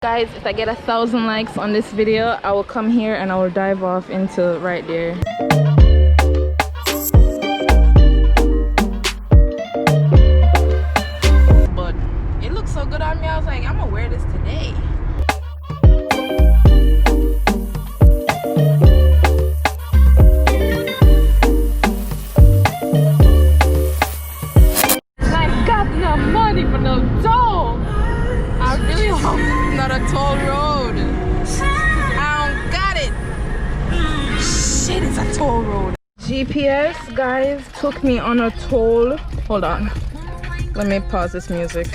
Guys, if I get 1,000 likes on this video, I will come here and I will dive off into right there. But it looks so good on me, I was like, I'm gonna wear this today. I got no money for no toll. I really hope it's not a toll road. I don't got it. Shit, it's a toll road. GPS, guys, took me on a toll. Hold on. Let me pause this music.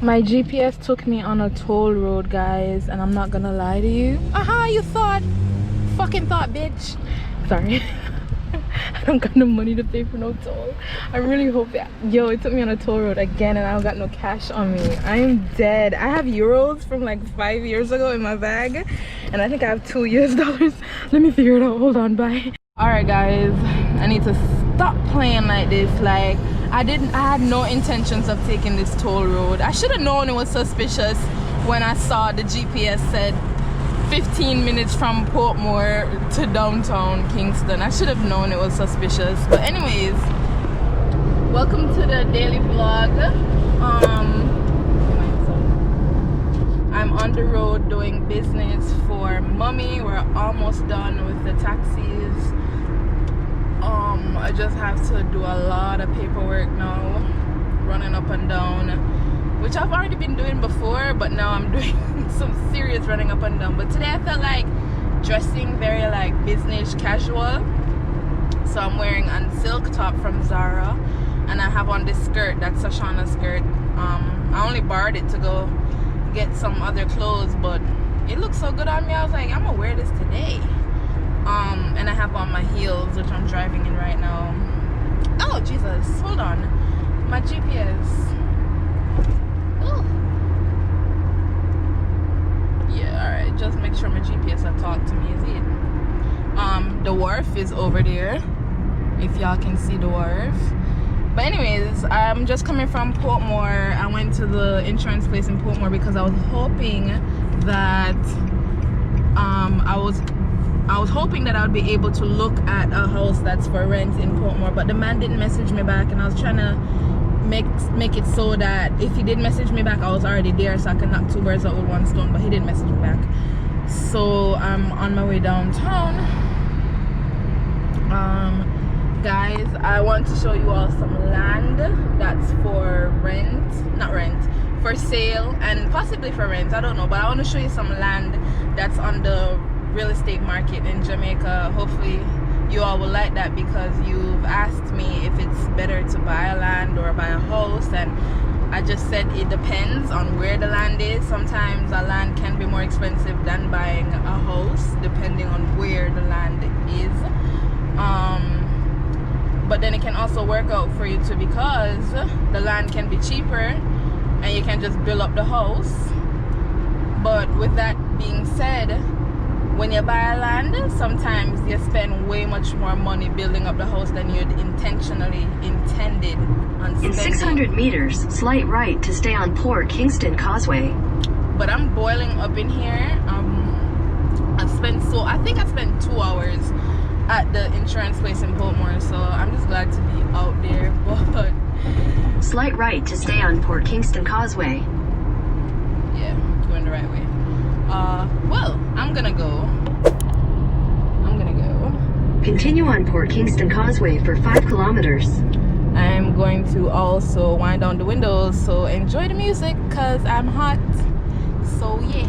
My GPS took me on a toll road, guys, and I'm not gonna lie to you. Aha, you thought. Fucking thought, bitch. Sorry. I don't got no money to pay for no toll. I really hope that. Yo, it took me on a toll road again and I don't got no cash on me. I'm dead. I have euros from like 5 years ago in my bag and I think I have $2 US. Let me figure it out. Hold on, bye. Alright guys, I need to stop playing like this. Like I had no intentions of taking this toll road. I should have known it was suspicious when I saw the GPS said 15 minutes from Portmore to downtown Kingston. I should have known it was suspicious. But anyways, welcome to the daily vlog. I'm on the road doing business for mommy. We're almost done with the taxis. I just have to do a lot of paperwork now, running up and down, which I've already been doing before, but now I'm doing some serious running up and down. But today I felt like dressing very like business casual, so I'm wearing a silk top from Zara and I have on this skirt, that's a Shana skirt. I only borrowed it to go get some other clothes, but it looks so good on me, I was like, I'm gonna wear this today. And I have on my heels, which I'm driving in right now. Oh Jesus, hold on, my GPS. Oh. Yeah, alright, just make sure my GPS will talk to me, is it? The wharf is over there, if y'all can see the wharf. But anyways, I'm just coming from Portmore. I went to the insurance place in Portmore because I was hoping that I was hoping that I would be able to look at a house that's for rent in Portmore, but the man didn't message me back, and I was trying to make it so that if he did message me back, I was already there, so I could knock two birds out with one stone. But he didn't message me back, so I'm on my way downtown. Guys, I want to show you all some land that's for rent, not rent, for sale and possibly for rent, I don't know, but I want to show you some land that's on the real estate market in Jamaica. Hopefully you all will like that, because you've asked me if it's better to buy a land or buy a house, and I just said it depends on where the land is. Sometimes a land can be more expensive than buying a house, depending on where the land is. But then it can also work out for you too, because the land can be cheaper and you can just build up the house. But with that being said, when you buy a land, sometimes you spend way much more money building up the house than you'd intentionally intended on spending. In 600 meters, slight right to stay on Port Kingston Causeway. But I'm boiling up in here. I think I spent 2 hours at the insurance place in Portmore, so I'm just glad to be out there. But slight right to stay on Port Kingston Causeway. Yeah, going the right way. Well, I'm gonna go. Continue on Port Kingston Causeway for 5 kilometers. I'm going to also wind down the windows, so enjoy the music, cause I'm hot. So yeah.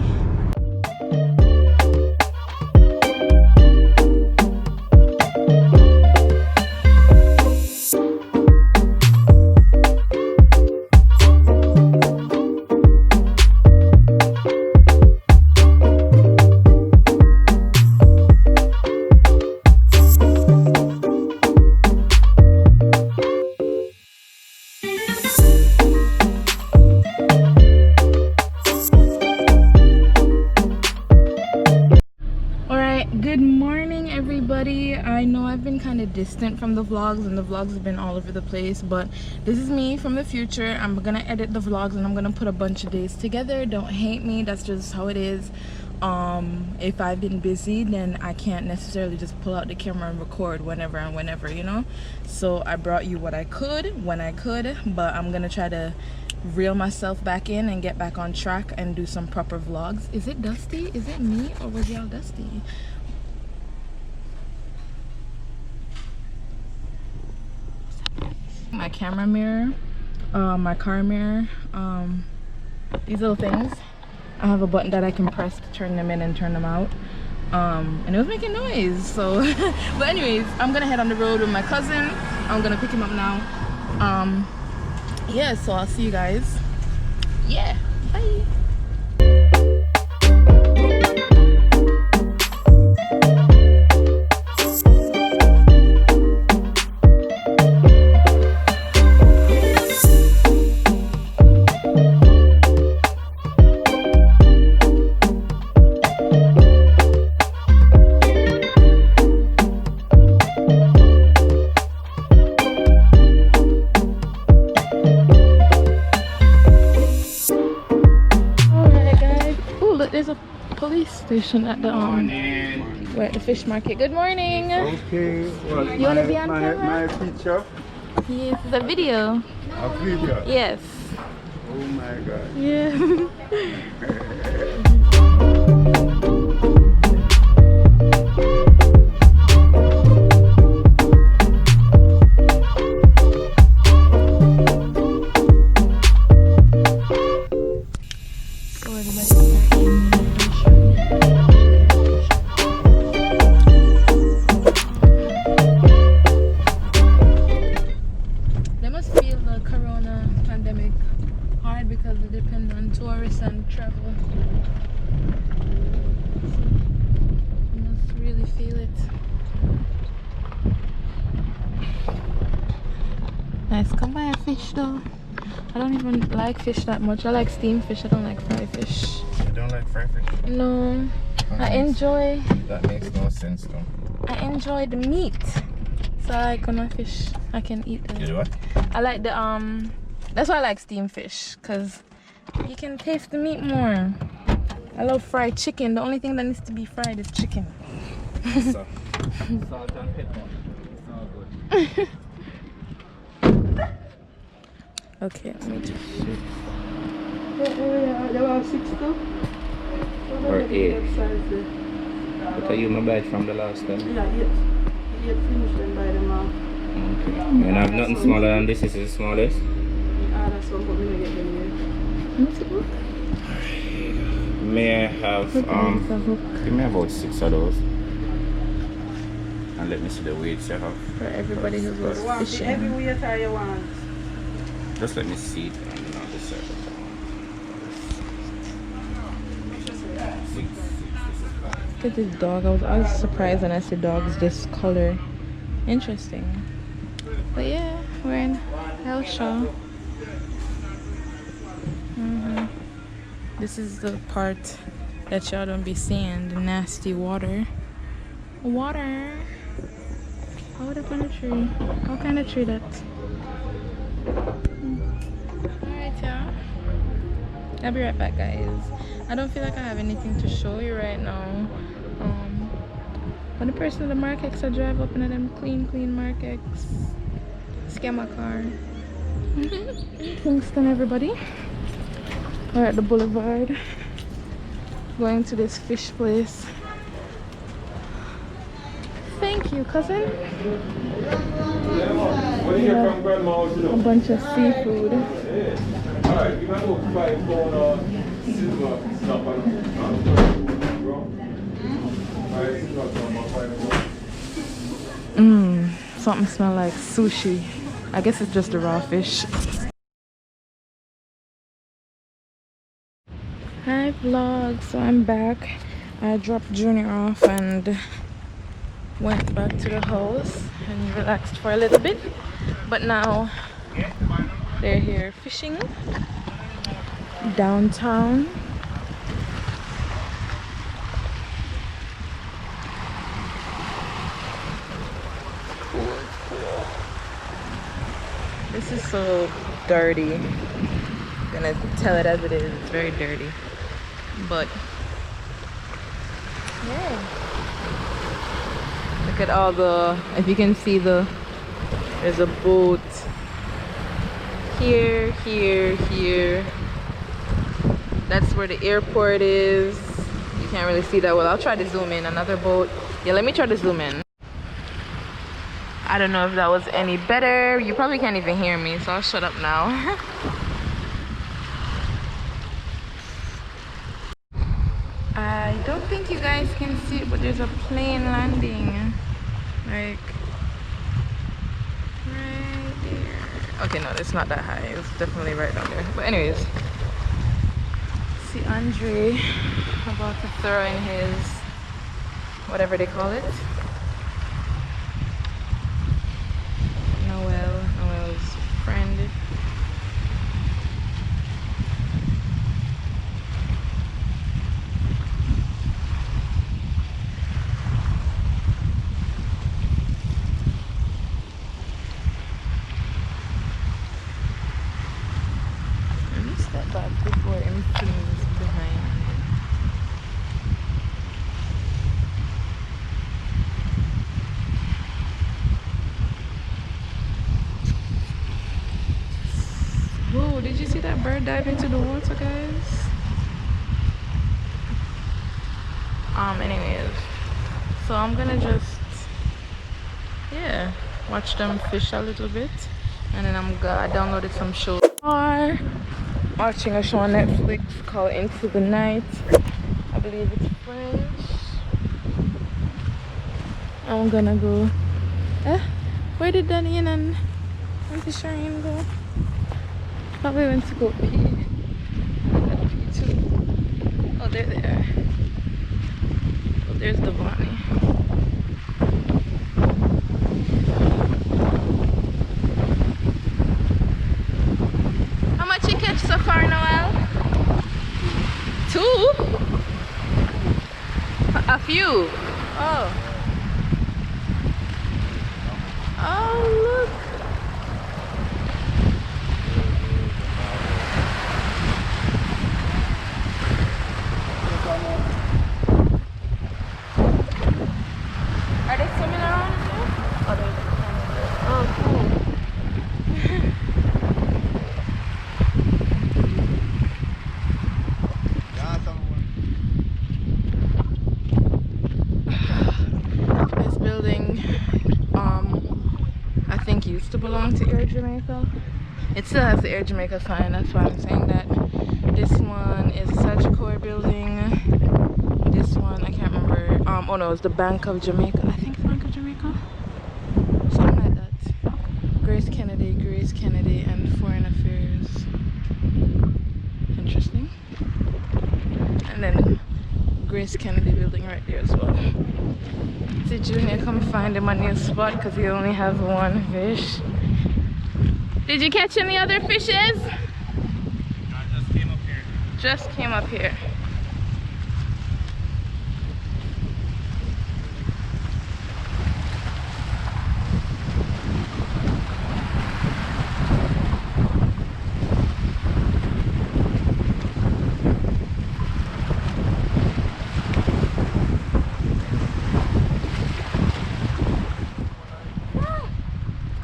kind of distant from the vlogs, and the vlogs have been all over the place, but this is me from the future. I'm gonna edit the vlogs and I'm gonna put a bunch of days together. Don't hate me, that's just how it is. If I've been busy, then I can't necessarily just pull out the camera and record whenever and whenever, you know. So I brought you what I could when I could, but I'm gonna try to reel myself back in and get back on track and do some proper vlogs. Is it dusty? Is it me, or was y'all dusty? My camera mirror, my car mirror, these little things. I have a button that I can press to turn them in and turn them out, and it was making noise, so but anyways, I'm gonna head on the road with my cousin. I'm gonna pick him up now. Yeah, so I'll see you guys. Yeah, bye. Station at the we're at the fish market. Good morning. Okay. Well, you want to be on camera? My picture? Yes, it's a video. A video? Yes. Oh my god. Yeah. Nice. Come buy a fish though. I don't even like fish that much. I like steamed fish. I don't like fried fish. You don't like fried fish? No. I enjoy. That makes no sense though. I enjoy the meat. So I like when my fish, I can eat them. You do what? I like the that's why I like steamed fish, cause you can taste the meat more. I love fried chicken. The only thing that needs to be fried is chicken. Salt and pepper. It's all good. Okay, let me just. There were 6 too? Or 8. But are you my bite from the last time? Yeah, 8. 8 finished and by them all. Okay. And I have nothing smaller than this. This is the smallest. Ah, that's one, but we don't get them here. May I have give me about 6 of those. And let me see the weights you have. For everybody who goes You want fishing. every weight or you want? Just let me see it and then I'll decide. 6. Look at this dog. I was surprised when I see dogs this color. Interesting. But yeah, we're in Hellshire. This is the part that y'all don't be seeing, the nasty water. Water. Hold up on a tree. What kind of tree that? Alright, y'all. I'll be right back, guys. I don't feel like I have anything to show you right now. When the person at the markets, I drive up into them clean markets. Scare my car. Kingston, everybody. We're at the boulevard. Going to this fish place. Thank you, cousin. Yeah. A bunch of seafood. Something smells like sushi. I guess it's just the raw fish. Hi vlog, so I'm back. I dropped Junior off and went back to the house and relaxed for a little bit, but now they're here fishing downtown. is so dirty. I'm gonna tell it as it is. It's very dirty. But yeah. Look at all the, if you can see there's a boat here, here, here. That's where the airport is. You can't really see that well. I'll try to zoom in. Another boat. Yeah, let me try to zoom in. I don't know if that was any better. You probably can't even hear me, so I'll shut up now. I don't think you guys can see it, but there's a plane landing. Like right there. Okay, no, it's not that high. It's definitely right down there. But anyways, see Andre about to throw in his whatever they call it. Noel's friend. Let me step back before everything's behind. Whoa, did you see that bird dive into the water, guys? Anyways, so I'm gonna just, yeah, watch them fish a little bit, and then I downloaded some shows. Watching a show on Netflix called Into the Night. I believe it's French. I'm gonna go. Where did Danny and Shireen go? Probably went to go pee. Pee too. Oh, they're there. Oh, there's Devani. How much you catch so far, Noel? 2? A few. Oh. Oh, look. Are they swimming around too? Oh, oh, cool. This building, I think used to belong to Air Jamaica. It still has the Air Jamaica sign, that's why I'm saying that. This one is a Sagicor building. This one, I can't remember. Oh no, it's the Bank of Jamaica. I think it's Bank of Jamaica. Something like that. Grace Kennedy, and Foreign Affairs. Interesting. And then Grace Kennedy building right there as well. Did Junior come find him a new spot because he only has one fish? Did you catch any other fishes? No, I just came up here. Just came up here.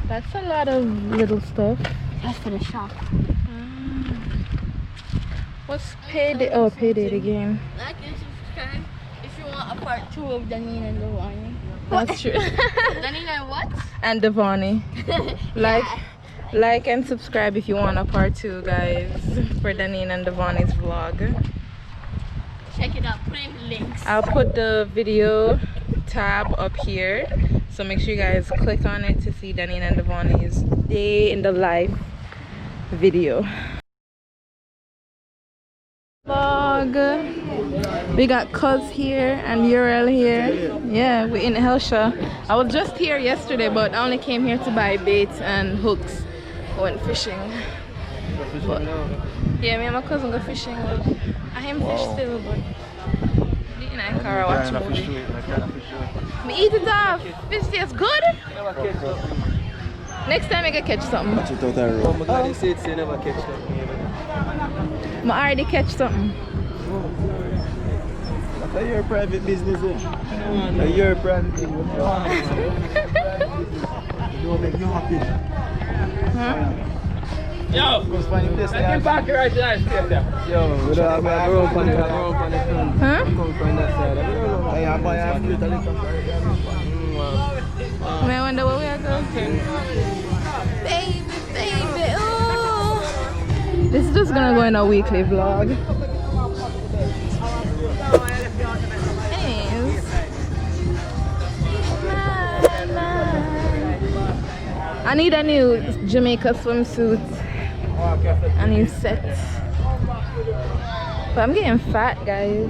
That's a lot of little stuff. That's for the shop. What's payday? Oh, payday again. Like and subscribe if you want a part 2 of Danine and Devani. That's true. Danine and what? And Devani. Like and subscribe if you want a part 2, guys, for Danine and Devani's vlog. Check it out. Put in links. I'll put the video tab up here, so make sure you guys click on it to see Danine and Devani's day in the life video. Vlog. We got Cuz here and Yurellul here. Yeah, we're in Hellshire. I was just here yesterday, but I only came here to buy bait and hooks. I went fishing. But, yeah, me and my cousin go fishing. I am fish still, but in a car, I watch movie. Me eat it off. Fish tastes good. Next time I can catch something. Watch it out the road. Oh my god, you say it's never catch something. I already catch something. That's your private business, eh? That's your private business. You don't make you happy. Huh? Yo! Get back right there. Yo, we don't have a rope on the front. Huh? Come from that side. I buy a few I wonder where we are going. Baby, oh. This is just gonna go in a weekly vlog. Anyways. I need a new Jamaica swimsuit. A new set. But I'm getting fat, guys.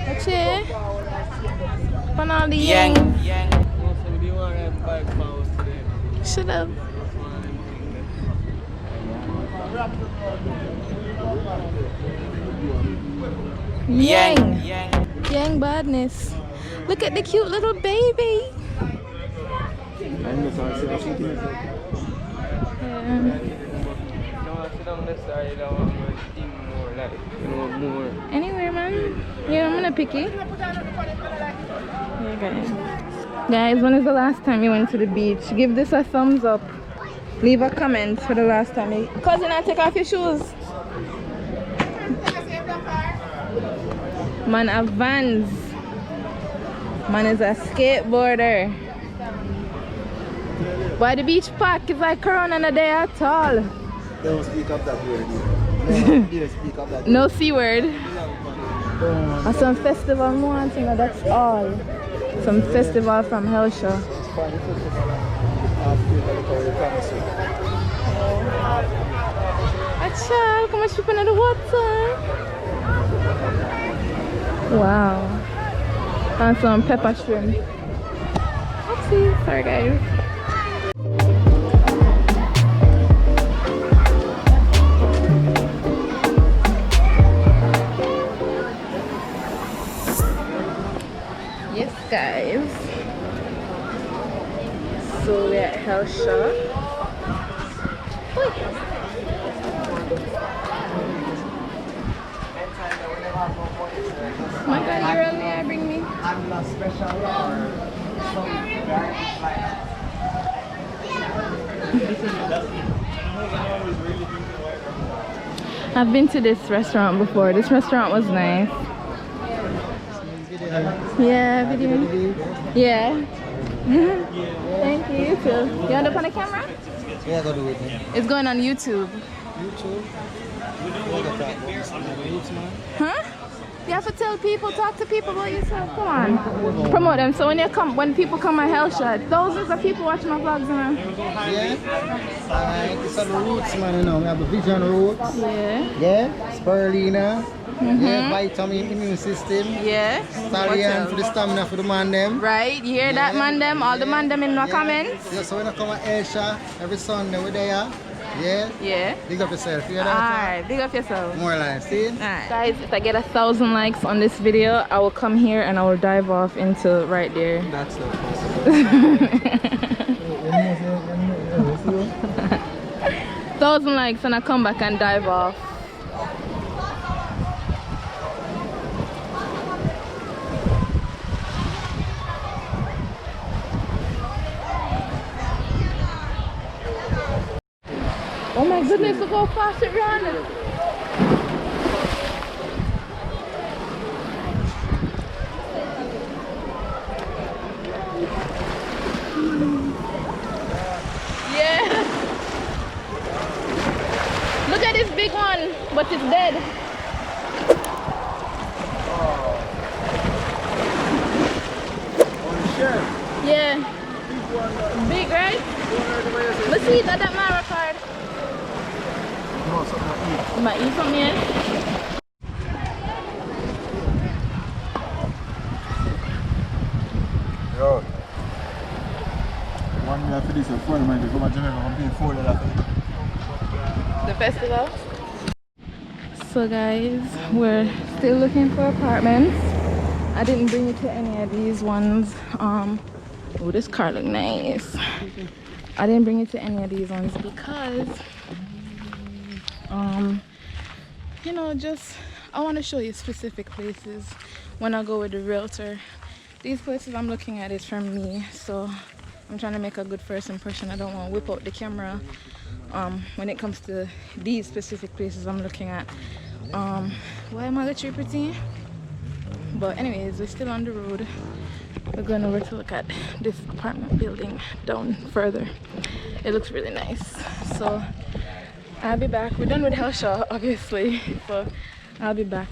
What's it? Panali Yang. Shut up. Yang. Yang badness. Look at the cute little baby. Anyway, man. Yeah, I'm gonna pick it. Yeah, guys, when is the last time you went to the beach? Give this a thumbs up. Leave a comment for the last time you... Cousin, I'll take off your shoes. Man have Vans. Man is a skateboarder. Why the beach park is like Corona in a day at all? Don't speak up that word. Don't speak up that No C word. Or some festival more, you know, that's all. Some festival from Hellshire. Achal, come on, shipping in the water. Wow. And some pepper shrimp. Oopsie, sorry guys. Yes guys. So we're at Hellshire. Oh my god, Yurellul, bring me. I've been to this restaurant before. This restaurant was nice. Yeah, video. Yeah. Thank you, you too. You want to put on the camera? Yeah, go do it. It's going on YouTube. YouTube? Huh? You have to tell people, talk to people about yourself. Come on. Promote them. So when people come at Hellshire, thousands of people watch my vlogs now. Yeah? It's the roots, man, you know. We have the Vision Roots. Yeah. Yeah? Spirulina. Yeah, vitamin immune system. Yeah. Stallion for the stamina for the man them. Right, you hear that, man them? All the man them in the comments. Yeah, so when I come at Hellshire, every Sunday we're there. Yeah? Yeah. Big up yourself, you hear that? Alright, big up yourself. More lines, see? Alright. Guys, if I get 1,000 likes on this video, I will come here and I will dive off into right there. That's not possible. 1,000 likes and I come back and dive off. Oh my goodness, look how fast it runs! Yeah! Look at this big one, but it's dead. Yeah. Big, right? Let's see that Mara card. You might eat from here. Yo. One year after this, a friend might come to Jamaica and pay $4. The festival. So guys, we're still looking for apartments. I didn't bring you to any of these ones. Oh, this car look nice. I didn't bring you to any of these ones because you know, just I want to show you specific places when I go with the realtor. These places I'm looking at is from me, so I'm trying to make a good first impression. I don't want to whip out the camera when it comes to these specific places I'm looking at. Why am I literally pretty? But anyways, we're still on the road. We're going over to look at this apartment building down further. It looks really nice. So I'll be back. We're done with Hellshire, obviously, so I'll be back.